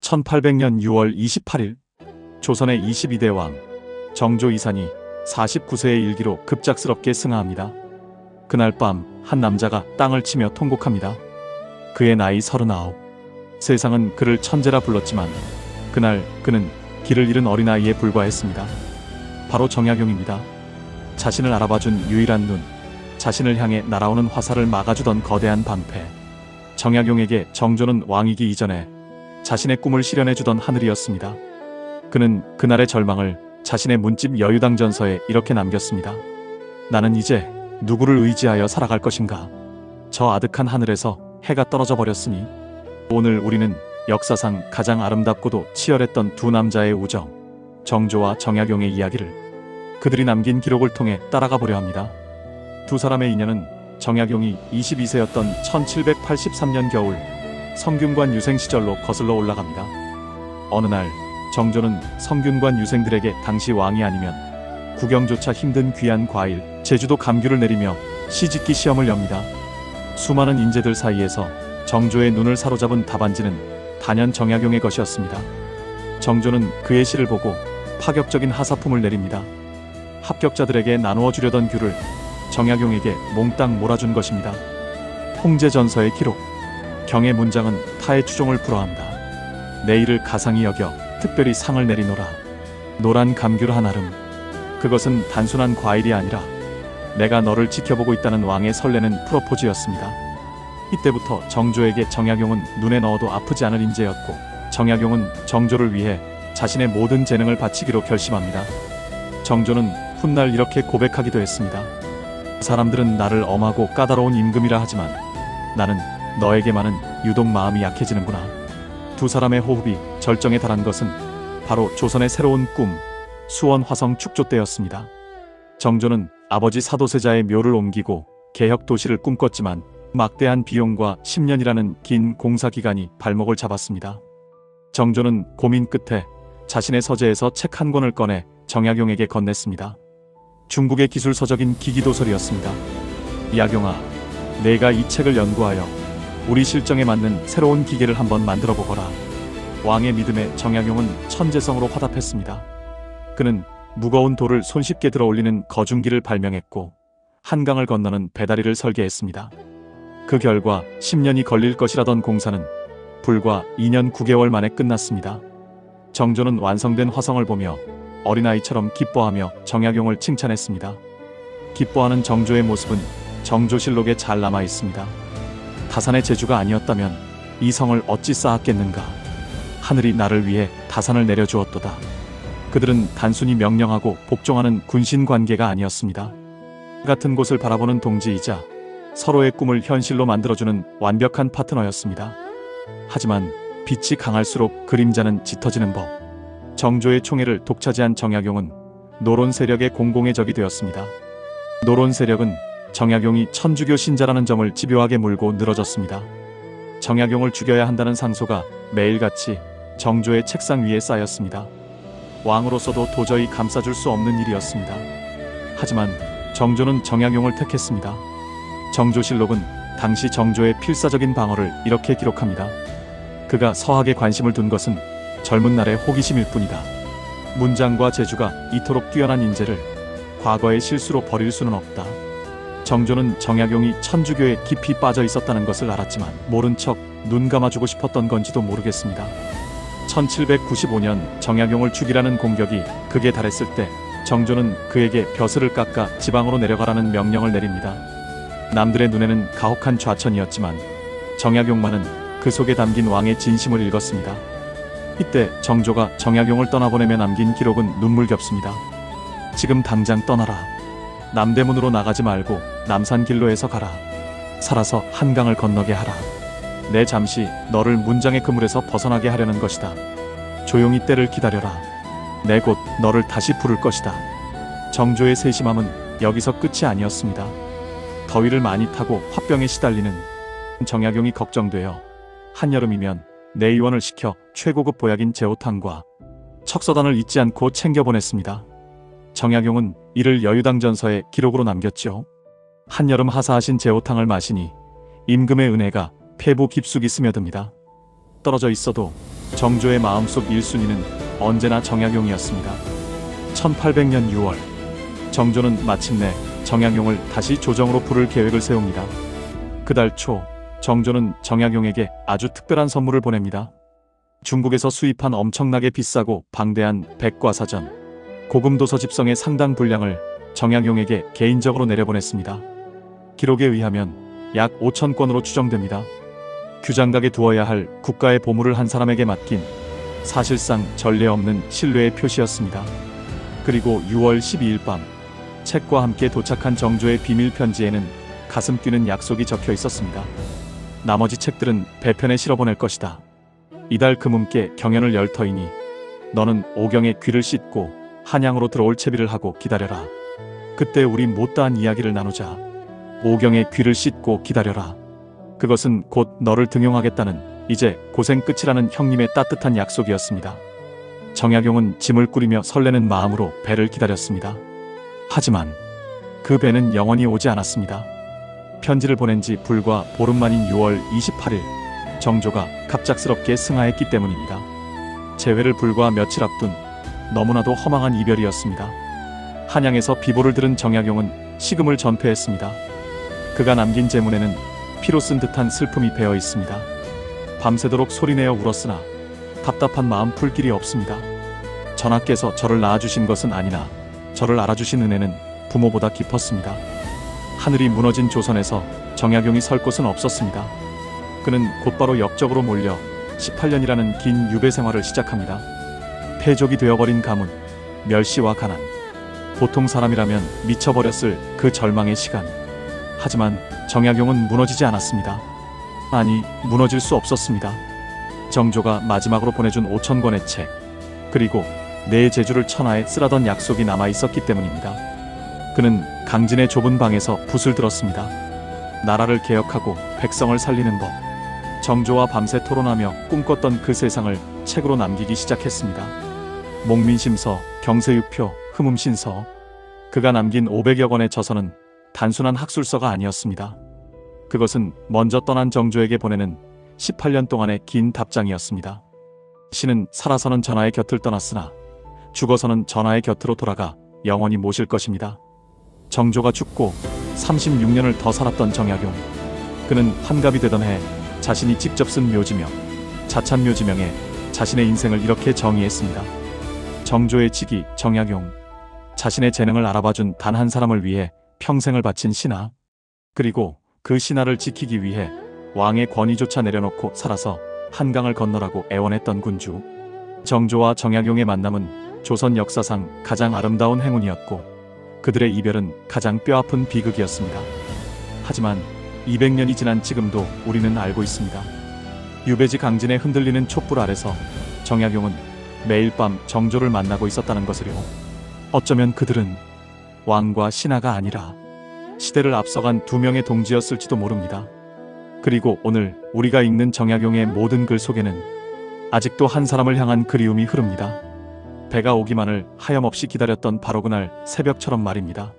1800년 6월 28일 조선의 22대 왕 정조 이산이 49세의 일기로 급작스럽게 승하합니다. 그날 밤 한 남자가 땅을 치며 통곡합니다. 그의 나이 39. 세상은 그를 천재라 불렀지만 그날 그는 길을 잃은 어린아이에 불과했습니다. 바로 정약용입니다. 자신을 알아봐준 유일한 눈, 자신을 향해 날아오는 화살을 막아주던 거대한 방패. 정약용에게 정조는 왕이기 이전에 자신의 꿈을 실현해주던 하늘이었습니다. 그는 그날의 절망을 자신의 문집 여유당전서에 이렇게 남겼습니다. 나는 이제 누구를 의지하여 살아갈 것인가? 저 아득한 하늘에서 해가 떨어져 버렸으니 오늘 우리는 역사상 가장 아름답고도 치열했던 두 남자의 우정, 정조와 정약용의 이야기를 그들이 남긴 기록을 통해 따라가 보려 합니다. 두 사람의 인연은 정약용이 22세였던 1783년 겨울 성균관 유생 시절로 거슬러 올라갑니다. 어느 날 정조는 성균관 유생들에게 당시 왕이 아니면 구경조차 힘든 귀한 과일, 제주도 감귤을 내리며 시짓기 시험을 엽니다. 수많은 인재들 사이에서 정조의 눈을 사로잡은 답안지는 단연 정약용의 것이었습니다. 정조는 그의 시를 보고 파격적인 하사품을 내립니다. 합격자들에게 나누어 주려던 귤을 정약용에게 몽땅 몰아준 것입니다. 홍제전서의 기록. 경의 문장은 타의 추종을 불허한다. 내일을 가상히 여겨 특별히 상을 내리노라. 노란 감귤 한 알음. 그것은 단순한 과일이 아니라 내가 너를 지켜보고 있다는 왕의 설레는 프로포즈였습니다. 이때부터 정조에게 정약용은 눈에 넣어도 아프지 않을 인재였고 정약용은 정조를 위해 자신의 모든 재능을 바치기로 결심합니다. 정조는 훗날 이렇게 고백하기도 했습니다. 사람들은 나를 엄하고 까다로운 임금이라 하지만 나는 너에게만은 유독 마음이 약해지는구나. 두 사람의 호흡이 절정에 달한 것은 바로 조선의 새로운 꿈, 수원 화성 축조 때였습니다. 정조는 아버지 사도세자의 묘를 옮기고 개혁 도시를 꿈꿨지만 막대한 비용과 10년이라는 긴 공사 기간이 발목을 잡았습니다. 정조는 고민 끝에 자신의 서재에서 책 한 권을 꺼내 정약용에게 건넸습니다. 중국의 기술 서적인 기기도설이었습니다. 약용아, 내가 이 책을 연구하여 우리 실정에 맞는 새로운 기계를 한번 만들어 보거라. 왕의 믿음에 정약용은 천재성으로 화답했습니다. 그는 무거운 돌을 손쉽게 들어 올리는 거중기를 발명했고 한강을 건너는 배다리를 설계했습니다. 그 결과 10년이 걸릴 것이라던 공사는 불과 2년 9개월 만에 끝났습니다. 정조는 완성된 화성을 보며 어린아이처럼 기뻐하며 정약용을 칭찬했습니다. 기뻐하는 정조의 모습은 정조실록에 잘 남아 있습니다. 다산의 제주가 아니었다면 이 성을 어찌 쌓았겠는가. 하늘이 나를 위해 다산을 내려주었도다. 그들은 단순히 명령하고 복종하는 군신 관계가 아니었습니다. 같은 곳을 바라보는 동지이자 서로의 꿈을 현실로 만들어주는 완벽한 파트너였습니다. 하지만 빛이 강할수록 그림자는 짙어지는 법. 정조의 총애를 독차지한 정약용은 노론 세력의 공공의 적이 되었습니다. 노론 세력은 정약용이 천주교 신자라는 점을 집요하게 물고 늘어졌습니다. 정약용을 죽여야 한다는 상소가 매일같이 정조의 책상 위에 쌓였습니다. 왕으로서도 도저히 감싸줄 수 없는 일이었습니다. 하지만 정조는 정약용을 택했습니다. 정조실록은 당시 정조의 필사적인 방어를 이렇게 기록합니다. 그가 서학에 관심을 둔 것은 젊은 날의 호기심일 뿐이다. 문장과 재주가 이토록 뛰어난 인재를 과거의 실수로 버릴 수는 없다. 정조는 정약용이 천주교에 깊이 빠져 있었다는 것을 알았지만 모른 척 눈 감아주고 싶었던 건지도 모르겠습니다. 1795년 정약용을 죽이라는 공격이 극에 달했을 때 정조는 그에게 벼슬을 깎아 지방으로 내려가라는 명령을 내립니다. 남들의 눈에는 가혹한 좌천이었지만 정약용만은 그 속에 담긴 왕의 진심을 읽었습니다. 이때 정조가 정약용을 떠나보내며 남긴 기록은 눈물겹습니다. 지금 당장 떠나라. 남대문으로 나가지 말고 남산길로에서 가라. 살아서 한강을 건너게 하라. 내 잠시 너를 문장의 그물에서 벗어나게 하려는 것이다. 조용히 때를 기다려라. 내 곧 너를 다시 부를 것이다. 정조의 세심함은 여기서 끝이 아니었습니다. 더위를 많이 타고 화병에 시달리는 정약용이 걱정되어 한여름이면 내의원을 시켜 최고급 보약인 제호탕과 척서단을 잊지 않고 챙겨보냈습니다. 정약용은 이를 여유당전서에 기록으로 남겼죠. 한여름 하사하신 제호탕을 마시니 임금의 은혜가 폐부 깊숙이 스며듭니다. 떨어져 있어도 정조의 마음속 1순위는 언제나 정약용이었습니다. 1800년 6월, 정조는 마침내 정약용을 다시 조정으로 부를 계획을 세웁니다. 그달 초, 정조는 정약용에게 아주 특별한 선물을 보냅니다. 중국에서 수입한 엄청나게 비싸고 방대한 백과사전, 고금 도서 집성의 상당 분량을 정약용에게 개인적으로 내려보냈습니다. 기록에 의하면 약 5,000권으로 추정됩니다. 규장각에 두어야 할 국가의 보물을 한 사람에게 맡긴 사실상 전례 없는 신뢰의 표시였습니다. 그리고 6월 12일 밤, 책과 함께 도착한 정조의 비밀 편지에는 가슴 뛰는 약속이 적혀 있었습니다. 나머지 책들은 배편에 실어보낼 것이다. 이달 금음께 경연을 열 터이니 너는 오경의 귀를 씻고 한양으로 들어올 채비를 하고 기다려라. 그때 우리 못다한 이야기를 나누자. 오경의 귀를 씻고 기다려라. 그것은 곧 너를 등용하겠다는 이제 고생 끝이라는 형님의 따뜻한 약속이었습니다. 정약용은 짐을 꾸리며 설레는 마음으로 배를 기다렸습니다. 하지만 그 배는 영원히 오지 않았습니다. 편지를 보낸 지 불과 보름 만인 6월 28일, 정조가 갑작스럽게 승하했기 때문입니다. 재회를 불과 며칠 앞둔 너무나도 허망한 이별이었습니다. 한양에서 비보를 들은 정약용은 식음을 전폐했습니다. 그가 남긴 제문에는 피로 쓴 듯한 슬픔이 배어 있습니다. 밤새도록 소리내어 울었으나 답답한 마음 풀 길이 없습니다. 전하께서 저를 낳아주신 것은 아니나 저를 알아주신 은혜는 부모보다 깊었습니다. 하늘이 무너진 조선에서 정약용이 설 곳은 없었습니다. 그는 곧바로 역적으로 몰려 18년이라는 긴 유배 생활을 시작합니다. 패족이 되어버린 가문, 멸시와 가난, 보통 사람이라면 미쳐버렸을 그 절망의 시간. 하지만 정약용은 무너지지 않았습니다. 아니, 무너질 수 없었습니다. 정조가 마지막으로 보내준 5,000권의 책, 그리고 내 제주를 천하에 쓰라던 약속이 남아 있었기 때문입니다. 그는 강진의 좁은 방에서 붓을 들었습니다. 나라를 개혁하고 백성을 살리는 법, 정조와 밤새 토론하며 꿈꿨던 그 세상을 책으로 남기기 시작했습니다. 목민심서, 경세유표, 흠음신서, 그가 남긴 500여 권의 저서는 단순한 학술서가 아니었습니다. 그것은 먼저 떠난 정조에게 보내는 18년 동안의 긴 답장이었습니다. 신은 살아서는 전하의 곁을 떠났으나 죽어서는 전하의 곁으로 돌아가 영원히 모실 것입니다. 정조가 죽고 36년을 더 살았던 정약용, 그는 환갑이 되던 해 자신이 직접 쓴 묘지명, 자찬묘지명에 자신의 인생을 이렇게 정의했습니다. 정조의 직위 정약용, 자신의 재능을 알아봐준 단 한 사람을 위해 평생을 바친 신하, 그리고 그 신하를 지키기 위해 왕의 권위조차 내려놓고 살아서 한강을 건너라고 애원했던 군주. 정조와 정약용의 만남은 조선 역사상 가장 아름다운 행운이었고 그들의 이별은 가장 뼈아픈 비극이었습니다. 하지만 200년이 지난 지금도 우리는 알고 있습니다. 유배지 강진에 흔들리는 촛불 아래서 정약용은 매일 밤 정조를 만나고 있었다는 것을요. 어쩌면 그들은 왕과 신하가 아니라 시대를 앞서간 두 명의 동지였을지도 모릅니다. 그리고 오늘 우리가 읽는 정약용의 모든 글 속에는 아직도 한 사람을 향한 그리움이 흐릅니다. 배가 오기만을 하염없이 기다렸던 바로 그날 새벽처럼 말입니다.